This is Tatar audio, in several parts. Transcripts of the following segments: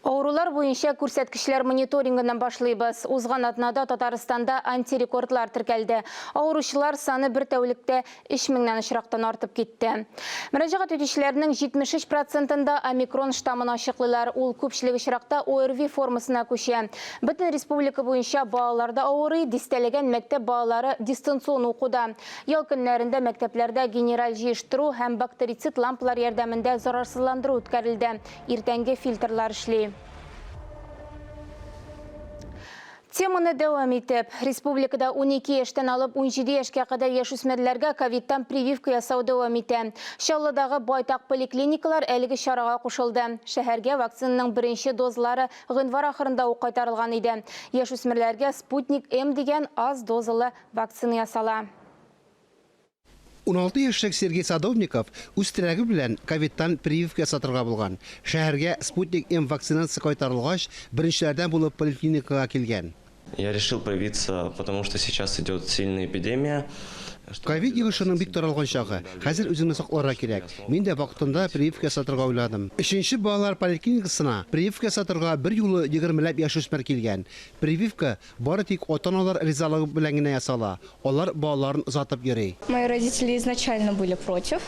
Аурулар буенча күрсәткечләр мониторингынан башлыйбыз. Узган атнада Татарстанда антирекордлар теркәлде. Ауручылар саны бер тәүлектә 3000-нан очрактан артып китте. Мөрәҗәгать итүчеләрнең 73%-ында омикрон штаммын ачыклыйлар. Ул күпчелек очракта ОРВИ формасына күчә. Бөтен республика буенча балаларда авырый, дистәләгән мәктәп балалары дистанцион укуда. Ял көннәрендә мәктәпләрдә генераль җыештыру һәм бактерицид лампалар ярдәмендә зарарсызландыру үткәрелде. Иртәнге фильтрлар эшли. Теманы дәвам итеп, республикада 12 яшьтән алып 17 яшькә кадәр яшүсмерләргә ковидтан прививка ясау дәвам итә. Чаллыдагы байтак поликлиникалар әлеге чарага кушылды. Шәһәргә вакцинаның беренче дозлары гыйнвар ахырында ук кайтарылган иде. Яшүсмерләргә Спутник М дигән аз дозалы вакцина ясала. 16 яшьлек Сергей Садовников үз теләге белән ковидтан прививка ясатырга булган. Шәһәргә Спутник М вакцинасы кайтарылгач, беренчеләрдән булып поликлиникага килгән. Я решил привиться, потому что сейчас идет сильная эпидемия. Ковид йогышының бик таралган чагы. Хәзер үземне сакларга кирәк. Мин дә вакытында прививка ясатырга уйладым. 3нче балалар поликлиникасына прививка ясатырга бер юлы 20 яшүсмер килгән. Прививка бары тик ата-аналар ризалыгы белән генә ясала. Алар балаларын озатып йөри. Мои родители изначально были против.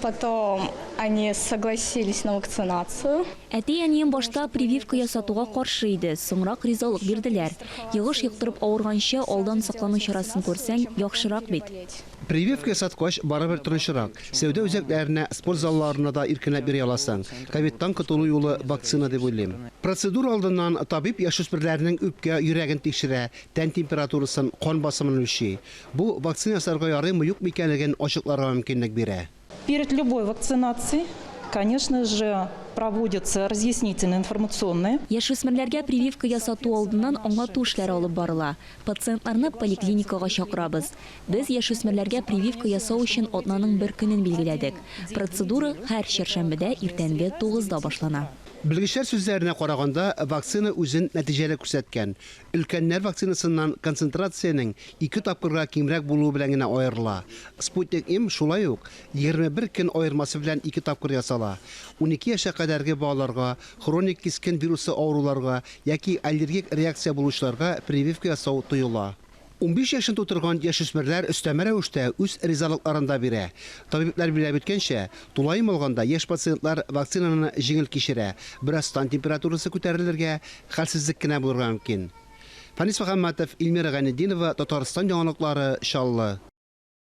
Потом они согласились на вакцинацию. Әти-әнием башта прививка ясатуга каршы иде, соңрак ризалык бирделәр. Йогыш йоктырып авырганчы алдан саклану чарасын күрсәң, яхшырак бит. Прививка ясаткач барыбер тырышрак. Сәүдә үзәкләренә, спорт залларына да иркенләп йөри аласың. Ковидтан котылу юлы вакцина дип уйлыйм. Процедура алдыннан табиб яшүсмерләрнең үпкә, йөрәген тикшерә, тән температурасын, кан басымын үлчи. Бу вакцина ясарга ярыймы юкмы икәнлеген ачыкларга мөмкинлек бирә. Перед любой вакцинацией, конечно же, проводятся разъяснительные информационные. Яшүсмерләргә прививка ясату алдыннан аңлату эшләре алып барыла. Пациентларны поликлиникага чакырабыз. Без яшүсмерләргә прививка ясау өчен атнаның бер көнен билгеләдек. Процедура һәр чәршәмбедә иртәнге 9-да башлана. Белгечләр сүзләренә караганда, вакцина үзен нәтиҗәле күрсәткән. Өлкәннәр вакцинасыннан концентрацияның 2 тапкырга кимрәк булуы белән генә аерыла. Спутник М шулай ук 21 көн аермасы белән 2 тапкыр ясала. 12 яшькә кадәрге балаларга, хроник кискен вирусы авыруларга яки аллергик реакция булучыларга прививка ясау тыела. 15 яшын тутырган яшүсмерләр өстәмә рәвештә үз ризалыкларында бирә. Табиблар билгеләп үткәнчә, тулаем алганда яшь пациентлар вакцинаны җиңел кичерә. Бераз тан температурасы күтәрелергә, хәлсезлек кенә булырга мөмкин. Фанис Мөхәммәтов, Илмира Гайнетдинова, Татарстан яңалыклары, Чаллы.